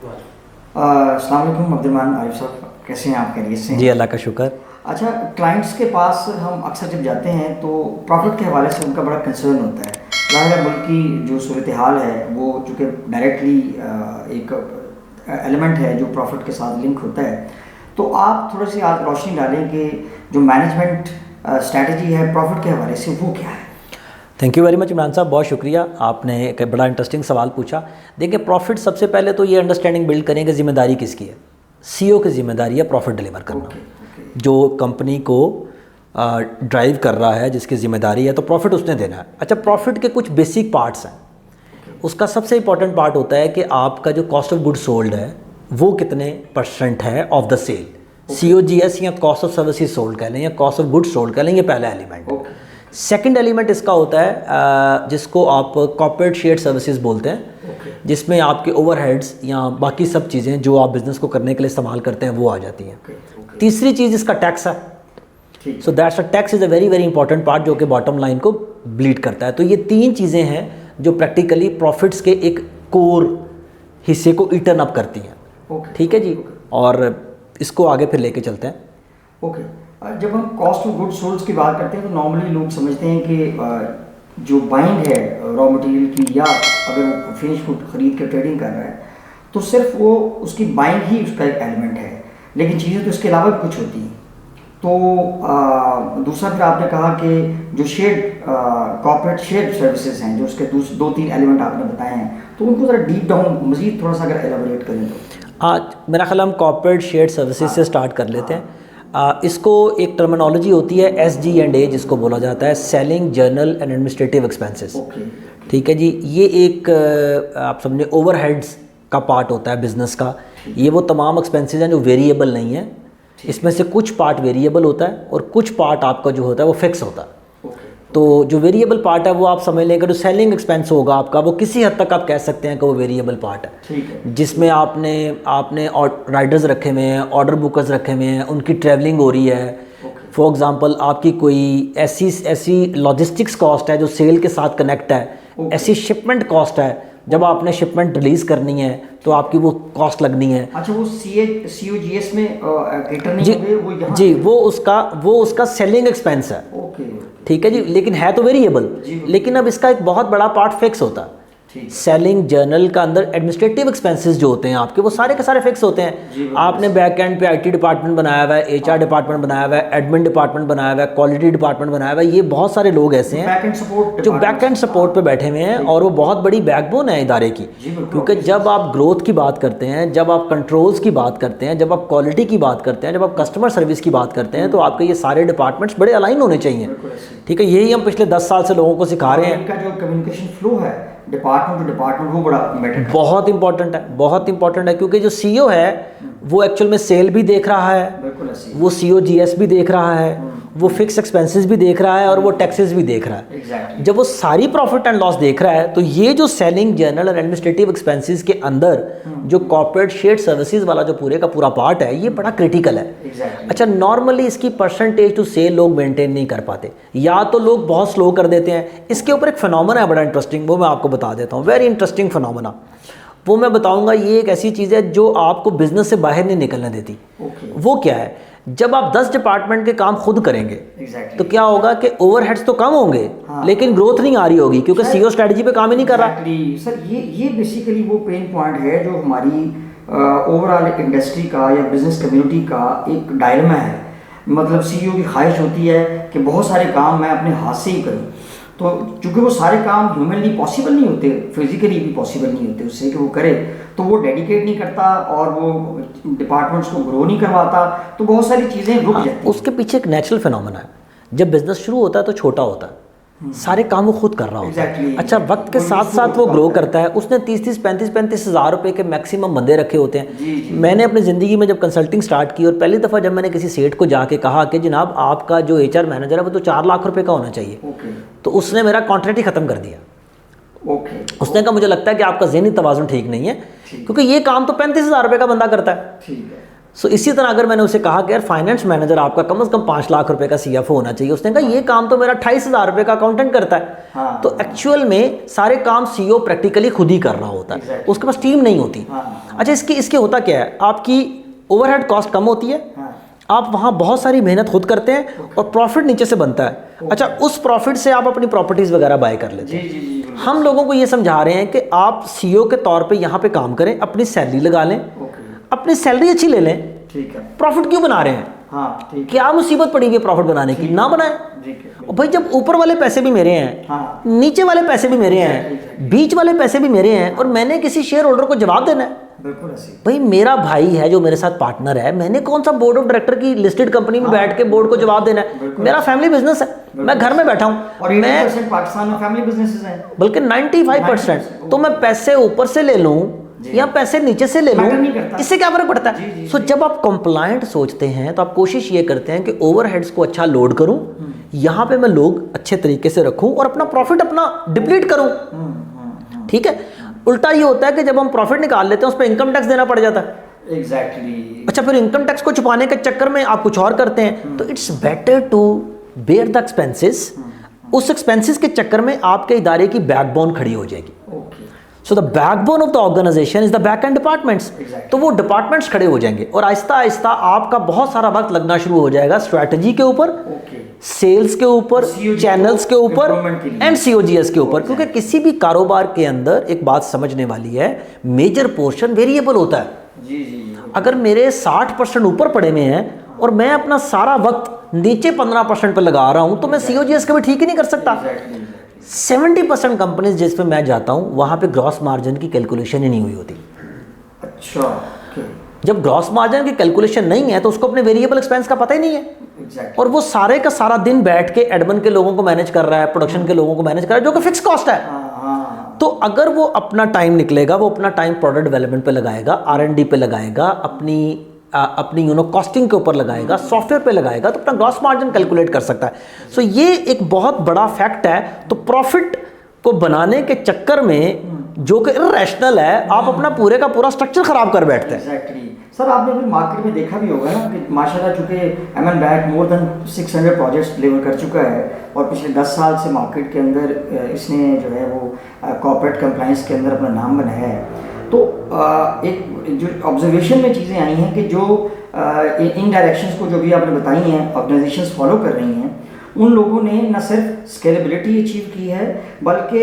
अस्सलाम वालेकुम अब्दुलरहमान आरिफ साहब, कैसे हैं आप? खैरियत से हैं? जी अल्लाह का शुक्र। अच्छा, क्लाइंट्स के पास हम अक्सर जब जाते हैं तो प्रॉफिट के हवाले से उनका बड़ा कंसर्न होता है। ज़ाहिर है मुल्क की जो सूरत हाल है वो चूँकि डायरेक्टली एक एलिमेंट है जो प्रॉफिट के साथ लिंक होता है, तो आप थोड़ी सी आज रोशनी डालें कि जो मैनेजमेंट स्ट्रैटेजी है प्रॉफिट के हवाले से वो क्या है? Thank you very much Imran साहब, बहुत शुक्रिया। आपने एक बड़ा इंटरेस्टिंग सवाल पूछा। देखिए, प्रॉफिट सबसे पहले तो ये अंडरस्टैंडिंग बिल्ड करें कि जिम्मेदारी किसकी है। सीईओ की जिम्मेदारी है प्रॉफिट डिलीवर करना। जो कंपनी को ड्राइव कर रहा है, जिसकी जिम्मेदारी है, तो प्रॉफिट उसने देना है। अच्छा, प्रॉफिट के कुछ बेसिक पार्ट्स हैं। उसका सबसे इंपॉर्टेंट पार्ट होता है कि आपका जो कॉस्ट ऑफ गुड सोल्ड है वो कितने % है ऑफ द सेल। COGS या कॉस्ट ऑफ सर्विसेज सोल्ड कह लें या कॉस्ट ऑफ गुड सोल्ड कह लें, ये पहला एलिमेंट। सेकंड एलिमेंट इसका होता है जिसको आप कॉर्पोरेट शेयर्ड सर्विसेज बोलते हैं, जिसमें आपके ओवरहेड्स या बाकी सब चीज़ें जो आप बिज़नेस को करने के लिए इस्तेमाल करते हैं वो आ जाती हैं। तीसरी चीज़ इसका टैक्स है। So that's a tax is a very very important part जो कि बॉटम लाइन को ब्लीड करता है। तो ये 3 चीज़ें हैं जो प्रैक्टिकली प्रॉफिट्स के एक कोर हिस्से को ईटन अप करती हैं। ठीक है जी, और इसको आगे फिर लेके चलते हैं। ओके, जब हम कॉस्ट ऑफ गुड सोल्ड की बात करते हैं तो नॉर्मली लोग समझते हैं कि जो बाइंग है रॉ मटेरियल की, या अगर वो फिनिश गुड खरीद कर ट्रेडिंग कर रहा है तो सिर्फ वो उसकी बाइंग ही उसका एक एलिमेंट है, लेकिन चीज़ें तो इसके अलावा भी कुछ होती हैं। तो दूसरा फिर आपने कहा कि जो शेयर्ड कॉर्पोरेट शेयर्ड सर्विसेज हैं, जो उसके 2-3 एलिमेंट आपने बताए हैं, तो उनको ज़रा डीप डाउन मज़ीद थोड़ा सा अगर एलाबोरेट करें तो। आज मेरा ख्याल हम कॉर्पोरेट शेयर्ड सर्विसेज से स्टार्ट कर लेते हैं। इसको एक टर्मिनोलॉजी होती है SG&A, जिसको बोला जाता है selling general and administrative expenses. ठीक है जी, ये एक आप समझे ओवरहेड्स का पार्ट होता है बिजनेस का। ये वो तमाम एक्सपेंसेस हैं जो वेरिएबल नहीं है। इसमें से कुछ पार्ट वेरिएबल होता है और कुछ पार्ट आपका जो होता है वो फिक्स होता है। तो जो वेरिएबल पार्ट है वो आप समझ लें कि जो सेलिंग एक्सपेंस होगा आपका, वो किसी हद तक आप कह सकते हैं कि वो वेरिएबल पार्ट है, जिसमें आपने राइडर्स रखे हुए हैं, ऑर्डर बुकर्स रखे हुए हैं, उनकी ट्रैवलिंग हो रही है। फॉर एग्जांपल आपकी कोई ऐसी लॉजिस्टिक्स कॉस्ट है जो सेल के साथ कनेक्ट है, ऐसी शिपमेंट कॉस्ट है, जब आपने शिपमेंट रिलीज़ करनी है तो आपकी वो कॉस्ट लगनी है। अच्छा, वो COGS में कैटर नहीं जी, होंगे वो यहाँ जी, वो उसका सेलिंग एक्सपेंस है। ठीक है जी, लेकिन है तो वेरिएबल, लेकिन अब इसका एक बहुत बड़ा पार्ट फिक्स होता है। सेलिंग जर्नल का अंदर एडमिनिस्ट्रेटिव एक्सपेंसेस जो होते हैं आपके, वो सारे के सारे फिक्स होते हैं। आपने बैक एंड पे IT डिपार्टमेंट बनाया हुआ है, HR डिपार्टमेंट बनाया हुआ है, एडमिन डिपार्टमेंट बनाया हुआ है, क्वालिटी डिपार्टमेंट बनाया हुआ है। ये बहुत सारे लोग ऐसे हैं जो बैक एंड सपोर्ट पे बैठे हुए हैं, और वो बहुत बड़ी बैकबोन है इदारे की। क्योंकि जब आप ग्रोथ की बात करते हैं, जब आप कंट्रोल्स की बात करते हैं, जब आप क्वालिटी की बात करते हैं, जब आप कस्टमर सर्विस की बात करते हैं, तो आपके ये सारे डिपार्टमेंट्स बड़े अलाइन होने चाहिए। ठीक है, यही हम पिछले 10 साल से लोगों को सिखा रहे हैं। इनका जो कम्युनिकेशन फ्लो है डिपार्टमेंट टू डिपार्टमेंट, वो बड़ा मैटर बहुत इंपॉर्टेंट है, बहुत इंपॉर्टेंट है। क्योंकि जो CEO है वो एक्चुअल में सेल भी देख रहा है, वो COGS भी देख रहा है, वो फिक्स एक्सपेंसेस भी देख रहा है, और वो टैक्सेस भी देख रहा है। जब वो सारी प्रॉफिट एंड लॉस देख रहा है, तो ये जो सेलिंग जनरल और एडमिनिस्ट्रेटिव एक्सपेंसेस के अंदर जो कॉर्पोरेट शेयर्ड सर्विसेज वाला जो पूरे का पूरा पार्ट है, ये बड़ा क्रिटिकल है। अच्छा, नॉर्मली इसकी परसेंटेज टू सेल लोग मेंटेन नहीं कर पाते, या तो लोग बहुत स्लो कर देते हैं। इसके ऊपर एक फिनोमेना है बड़ा इंटरेस्टिंग, वो मैं आपको बता देता हूँ। वेरी इंटरेस्टिंग फिनोमेना वो मैं बताऊंगा। ये एक ऐसी चीज़ है जो आपको बिजनेस से बाहर नहीं निकलने देती। वो क्या है? जब आप 10 डिपार्टमेंट के काम खुद करेंगे तो क्या होगा कि ओवरहेड्स तो कम होंगे, लेकिन ग्रोथ नहीं आ रही होगी, क्योंकि CEO स्ट्रेटजी पे काम ही नहीं कर रहा। सर, ये बेसिकली वो पेन पॉइंट है जो हमारी ओवरऑल इंडस्ट्री का या बिजनेस कम्युनिटी का एक डायलेमा है। मतलब CEO की ख्वाहिश होती है कि बहुत सारे काम मैं अपने हाथ से ही करूँ, तो चूँकि वो सारे काम ह्यूमनली पॉसिबल नहीं होते, फिजिकली भी पॉसिबल नहीं होते उससे कि वो करे, तो वो डेडिकेट नहीं करता और वो डिपार्टमेंट्स को ग्रो नहीं करवाता, तो बहुत सारी चीज़ें रुक जाती हैं। उसके पीछे एक नेचुरल फिनोमेना है। जब बिजनेस शुरू होता है तो छोटा होता है, सारे काम वो खुद कर रहा होता है। अच्छा, वक्त के साथ साथ वो ग्रो करता है। उसने 30-35 हज़ार रुपये के मैक्सिमम बंदे रखे होते हैं। मैंने अपनी ज़िंदगी में जब कंसल्टिंग स्टार्ट की, और पहली दफ़ा जब मैंने किसी सेठ को जाके कहा कि जनाब आपका जो HR मैनेजर है वो तो 4 लाख रुपये का होना चाहिए, तो उसने मेरा कॉन्ट्रैक्ट ही ख़त्म कर दिया। उसने कहा मुझे लगता है कि आपका ज़हनी तवाज़ुन ठीक नहीं है, क्योंकि ये काम तो 35,000 रुपये का बंदा करता है। सो इसी तरह अगर मैंने उसे कहा कि यार फाइनेंस मैनेजर आपका कम से कम 5 लाख रुपए का सीएफओ होना चाहिए, उसने कहा ये काम तो मेरा 28,000 रुपए का अकाउंटेंट करता है। हाँ, तो एक्चुअल में सारे काम सीईओ प्रैक्टिकली खुद ही कर रहा होता है, उसके पास टीम नहीं होती। अच्छा, इसके होता क्या है, आपकी ओवरहेड कॉस्ट कम होती है, आप वहाँ बहुत सारी मेहनत खुद करते हैं और प्रॉफिट नीचे से बनता है। अच्छा, उस प्रॉफिट से आप अपनी प्रॉपर्टीज़ वगैरह बाय कर लेते हैं। हम लोगों को ये समझा रहे हैं कि आप सीईओ के तौर पे यहाँ पे काम करें, अपनी सैलरी लगा लें, अपनी सैलरी अच्छी ले लें, ठीक है, प्रॉफिट क्यों बना रहे हैं? हाँ, ठीक है। क्या मुसीबत पड़ी हुई है प्रॉफिट बनाने की? ना बनाए। और भाई जब ऊपर वाले पैसे भी मेरे हैं, हाँ, नीचे वाले पैसे भी मेरे हैं, बीच वाले पैसे भी मेरे हैं, और मैंने किसी शेयर होल्डर को जवाब देना है। बिल्कुल ऐसे। भाई मेरा भाई है जो मेरे साथ पार्टनर है, मैंने कौन सा बोर्ड ऑफ डायरेक्टर की लिस्टेड कंपनी में बैठ के बोर्ड को जवाब देना है? मेरा फैमिली बिजनेस है, मैं घर में बैठा हूँ, और 80% पाकिस्तान में फैमिली बिजनेसेस हैं, बल्कि 95%। तो मैं पैसे ऊपर से ले लूँ या पैसे नीचे से ले लूँ, इससे क्या फर्क पड़ता है? सो जब आप कंप्लायंट सोचते हैं तो आप कोशिश ये करते हैं कि ओवरहेड्स को अच्छा लोड करूँ, यहाँ पे मैं लोग अच्छे तरीके से रखूँ और अपना प्रॉफिट अपना डिप्लीट करूँ। ठीक है। उल्टा ये होता है कि जब हम प्रॉफिट निकाल लेते हैं उस पर इनकम टैक्स देना पड़ जाता है। एग्जैक्टली। अच्छा, फिर इनकम टैक्स को छुपाने के चक्कर में आप कुछ और करते हैं। तो it's better to bear the expenses. उस एक्सपेंसेस के चक्कर में आपके इदारे की बैकबोन खड़ी हो जाएगी। So the backbone of the organization is the back end departments. तो वो डिपार्टमेंट्स खड़े हो जाएंगे और आहिस्ता आहिस्ता आपका बहुत सारा वक्त लगना शुरू हो जाएगा स्ट्रैटेजी के ऊपर, सेल्स के ऊपर, चैनल्स के ऊपर एंड सीओजीएस के ऊपर। क्योंकि किसी भी कारोबार के अंदर एक बात समझने वाली है, मेजर पोर्शन वेरिएबल होता है। जी। अगर मेरे 60% ऊपर पड़े हुए हैं और मैं अपना सारा वक्त नीचे 15% पर लगा रहा हूं, तो मैं सीओजीएस कभी ठीक ही नहीं कर सकता। 70% कंपनीज जिस पे मैं जाता हूं वहां पे ग्रॉस मार्जिन की कैलकुलेशन ही नहीं हुई होती। अच्छा। जब ग्रॉस मार्जिन की कैलकुलेशन नहीं है तो उसको अपने वेरिएबल एक्सपेंस का पता ही नहीं है। और वो सारे का सारा दिन बैठ के एडमिन के लोगों को मैनेज कर रहा है, प्रोडक्शन के लोगों को मैनेज कर रहा है, जो कि फिक्स कॉस्ट है। तो अगर वो अपना टाइम निकलेगा, वो अपना टाइम प्रोडक्ट डेवलपमेंट पे लगाएगा, R&D पे लगाएगा, अपनी कॉस्टिंग के ऊपर लगाएगा, सॉफ्टवेयर पे लगाएगा, तो अपना ग्रॉस मार्जिन कैलकुलेट कर सकता है। सो ये एक बहुत बड़ा फैक्ट है। तो प्रॉफिट को बनाने के चक्कर में जो कि इर्रेशनल है, आप अपना पूरे का पूरा स्ट्रक्चर खराब कर बैठते हैं। एग्जैक्टली। सर, आपने भी मार्केट में देखा भी होगा ना कि माशाल्लाह चूंकि M N bank more than 600 projects deliver कर चुका है और पिछले 10 साल से मार्केट के अंदर इसने जो है वो कॉर्पोरेट कंप्लायंस के अंदर अपना नाम बनाया है। तो एक जो ऑब्जर्वेशन में चीज़ें आई हैं कि जो इन डायरेक्शंस को जो भी आपने बताई हैं ऑर्गेनाइजेशंस फॉलो कर रही हैं, उन लोगों ने न सिर्फ स्केलेबिलिटी अचीव की है बल्कि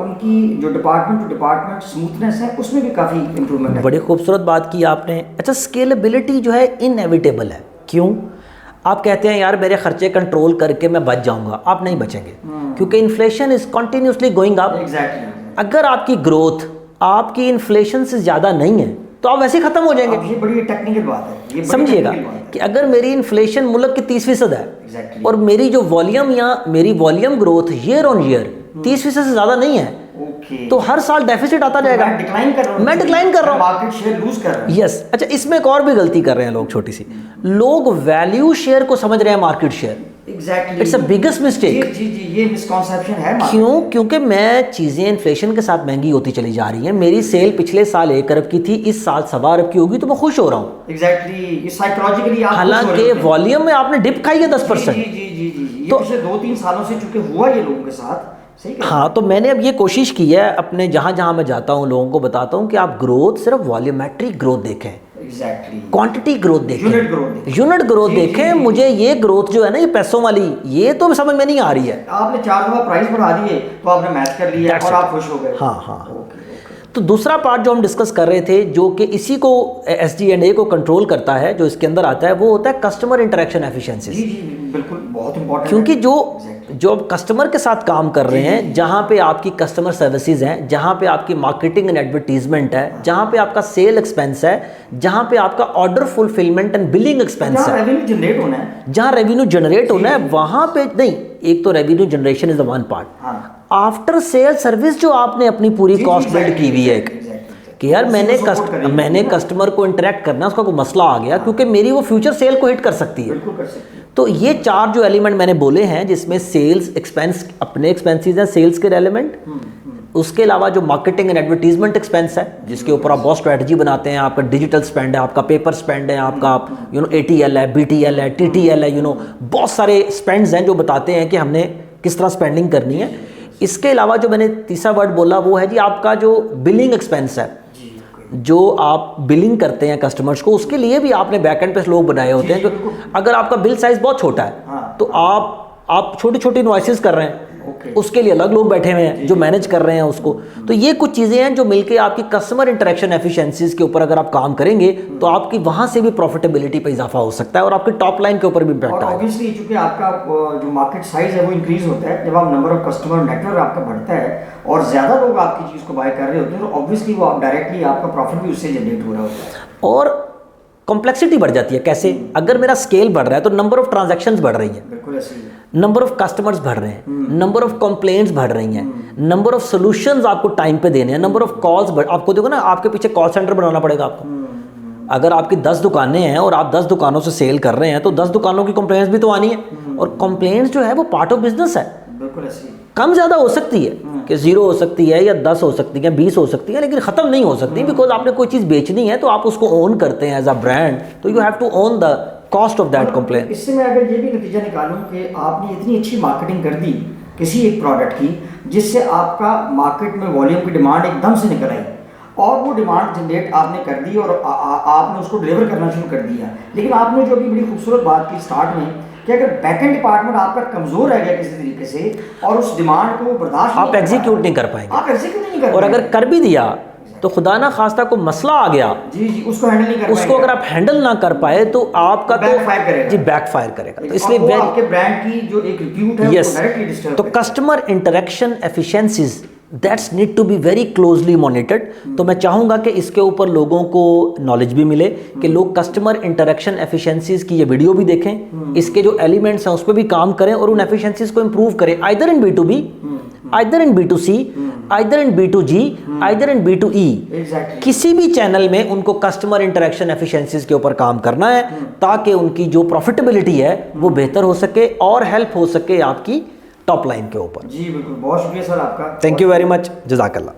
उनकी जो डिपार्टमेंट टू डिपार्टमेंट स्मूथनेस है उसमें भी काफ़ी इंप्रूवमेंट है। बड़ी खूबसूरत बात की आपने। अच्छा, स्केलेबिलिटी जो है इनएविटेबल है। क्यों? आप कहते हैं यार मेरे खर्चे कंट्रोल करके मैं बच जाऊंगा। आप नहीं बचेंगे क्योंकि inflation is continuously going up. Exactly. अगर आपकी ग्रोथ आपकी इन्फ्लेशन से ज़्यादा नहीं है तो आप वैसे ही खत्म हो जाएंगे। ये बड़ी टेक्निकल बात है, ये समझिएगा कि अगर मेरी इन्फ्लेशन मुल्क की 30% है और मेरी जो वॉल्यूम या मेरी volume growth year on year 30% से ज़्यादा नहीं है, तो हर साल डेफिसिट आता जाएगा। मैं डिक्लाइन कर रहा हूँ, मार्केट शेयर लूज कर रहा हूँ। यस। अच्छा, इसमें एक और भी गलती कर रहे हैं लोग, छोटी सी। लोग वैल्यू शेयर को समझ रहे हैं market share. Exactly. It's a biggest mistake. जी, ये मिसकॉन्सेप्शन है। क्यों? क्योंकि मैं चीज़ें इन्फ्लेशन के साथ महंगी होती चली जा रही हैं। मेरी सेल पिछले साल 1 अरब की थी, इस साल 1.25 अरब की होगी, तो मैं खुश हो रहा हूँ। एग्जैक्टली। साइकोलॉजिकली हालांकि वॉल्यूम में आपने डिप खाई है 10%। जी। तो पिछले 2-3 सालों से चूंकि हुआ ये लोगों के साथ। हाँ, तो मैंने अब ये कोशिश की है, अपने जहाँ जहाँ मैं जाता हूँ लोगों को बताता हूँ कि आप ग्रोथ सिर्फ वॉल्यूमेट्रिक ग्रोथ देखें, क्वांटिटी ग्रोथ देखें, यूनिट ग्रोथ देखें। मुझे ये ग्रोथ जो है ना, ये पैसों वाली, ये तो समझ में नहीं आ रही है। आपने 4 दफा प्राइस बढ़ा दिए तो आपने मैच कर लिया और आप खुश हो गए। हाँ। तो दूसरा पार्ट जो हम डिस्कस कर रहे थे, जो कि इसी को SG&A को कंट्रोल करता है, जो इसके अंदर आता है, वो होता है कस्टमर इंटरेक्शन एफिशिएंसी। जी, बिल्कुल, बहुत इंपॉर्टेंट। क्योंकि जो कस्टमर के साथ काम कर रहे हैं, जहाँ पे आपकी कस्टमर सर्विसेज हैं, जहाँ पे आपकी मार्केटिंग एंड एडवर्टीजमेंट है, जहाँ पे आपका सेल एक्सपेंस है, जहाँ पे आपका order fulfilment and billing expense है, जहाँ रेवेन्यू जनरेट होना है, वहाँ पे नहीं। एक तो revenue generation is the one part. After sale service जो आपने अपनी पूरी कॉस्ट बिल्ड की हुई है कि यार मैंने कस्टमर को इंटरेक्ट करना, उसका कोई मसला आ गया, क्योंकि मेरी वो फ्यूचर सेल को हिट कर सकती है। तो ये 4 जो एलिमेंट मैंने बोले हैं, जिसमें सेल्स एक्सपेंस, अपने एक्सपेंसेस हैं सेल्स के एलिमेंट, उसके अलावा जो मार्केटिंग एंड एडवर्टीजमेंट एक्सपेंस है, जिसके ऊपर आप बहुत स्ट्रैटेजी बनाते हैं, आपका डिजिटल स्पेंड है, आपका पेपर स्पेंड है, आपका ATL है, BTL है, TTL है, बहुत सारे स्पेंड्स हैं जो बताते हैं कि हमने किस तरह स्पेंडिंग करनी है। इसके अलावा जो मैंने तीसरा वर्ड बोला वो है जी आपका जो बिलिंग एक्सपेंस है, जो आप बिलिंग करते हैं कस्टमर्स को, उसके लिए भी आपने बैकएंड पे लोग बनाए होते हैं। तो अगर आपका बिल साइज बहुत छोटा है तो आप छोटी छोटी इनवॉइसेस कर रहे हैं, उसके लिए अलग लोग बैठे हुए हैं जो मैनेज कर रहे हैं उसको। तो ये कुछ चीज़ें हैं जो मिलके आपकी कस्टमर इंटरेक्शन एफिशिएंसीज के ऊपर अगर आप काम करेंगे तो आपकी वहाँ से भी प्रॉफिटेबिलिटी पे इजाफा हो सकता है और आपकी टॉप लाइन के ऊपर भी इम्पैक्ट आएगा। ऑब्वियसली चूंकि आपका जो मार्केट साइज है वो इंक्रीज होता है, जब आप नंबर ऑफ कस्टमर नेटवर्क आपका बढ़ता है और ज़्यादा लोग आपकी चीज़ को बाय कर रहे होते हैं तो ऑब्वियसली वो आप डायरेक्टली आपका प्रॉफिट भी उससे जनरेट हो रहा होता है और कॉम्प्लेक्सिटी बढ़ जाती है। कैसे? अगर मेरा स्केल बढ़ रहा है तो नंबर ऑफ ट्रांजैक्शंस बढ़ रही है, बिल्कुल ऐसे ही, नंबर ऑफ कस्टमर्स बढ़ रहे हैं, नंबर ऑफ कंप्लेंट्स बढ़ रही हैं, नंबर ऑफ सॉल्यूशंस आपको टाइम पे देने हैं, नंबर ऑफ कॉल्स आपको देखो ना, आपके पीछे कॉल सेंटर बनाना पड़ेगा आपको। अगर आपकी 10 दुकानें हैं और आप 10 दुकानों से सेल कर रहे हैं तो 10 दुकानों की कंप्लेंट्स भी तो आनी है, और कंप्लेंट्स जो है वो पार्ट ऑफ बिजनेस है। बिल्कुल ऐसे ही, कम ज़्यादा हो सकती है कि 0 हो सकती है या 10 हो सकती है, 20 हो सकती है, लेकिन ख़त्म नहीं हो सकती, बिकॉज आपने कोई चीज़ बेचनी है तो आप उसको ओन करते हैं एज अ ब्रांड, तो you have to own the cost of that complaint. इससे मैं अगर ये भी नतीजा निकालूं कि आपने इतनी अच्छी मार्केटिंग कर दी किसी एक प्रोडक्ट की जिससे आपका मार्केट में वॉल्यूम की डिमांड एकदम से निकल आई और वो डिमांड जनरेट आपने कर दी और आपने उसको डिलीवर करना शुरू कर दिया, लेकिन आपने जो अभी बड़ी खूबसूरत बात की स्टार्ट में कि अगर बैकएंड डिपार्टमेंट आपका कमजोर रह गया किसी तरीके से और उस डिमांड को बर्दाश्त आप एग्जीक्यूट नहीं कर पाएंगे, आप एग्जीक्यूट नहीं कर और अगर कर भी दिया तो खुदा ना खास्ता को मसला आ गया, जी उसको हैंडल नहीं कर उसको अगर आप हैंडल ना कर पाए तो आपका बैकफायर करेगा, जी बैकफायर करेगा। तो इसलिए वो आपके ब्रांड की जो एक रिप्यूट है यस, वो डायरेक्टली डिस्टर्ब तो customer interaction efficiencies that's need to be very closely monitored. तो मैं चाहूँगा कि इसके ऊपर लोगों को नॉलेज भी मिले कि लोग कस्टमर इंटरेक्शन एफिशिएंसीज की ये वीडियो भी देखें, इसके जो एलिमेंट्स हैं उस पर भी काम करें और उन एफिशिएंसीज को इम्प्रूव करें, either in B2B, either in B2C, either in B2G, either in B2E। किसी भी चैनल में उनको कस्टमर इंटरेक्शन एफिशिएंसीज के ऊपर काम करना है ताकि उनकी जो प्रॉफिटेबिलिटी है वो बेहतर हो सके और हेल्प हो सके आपकी टॉप लाइन के ऊपर। जी बिल्कुल, बहुत शुक्रिया सर आपका। थैंक यू वेरी मच, जज़ाकल्लाह।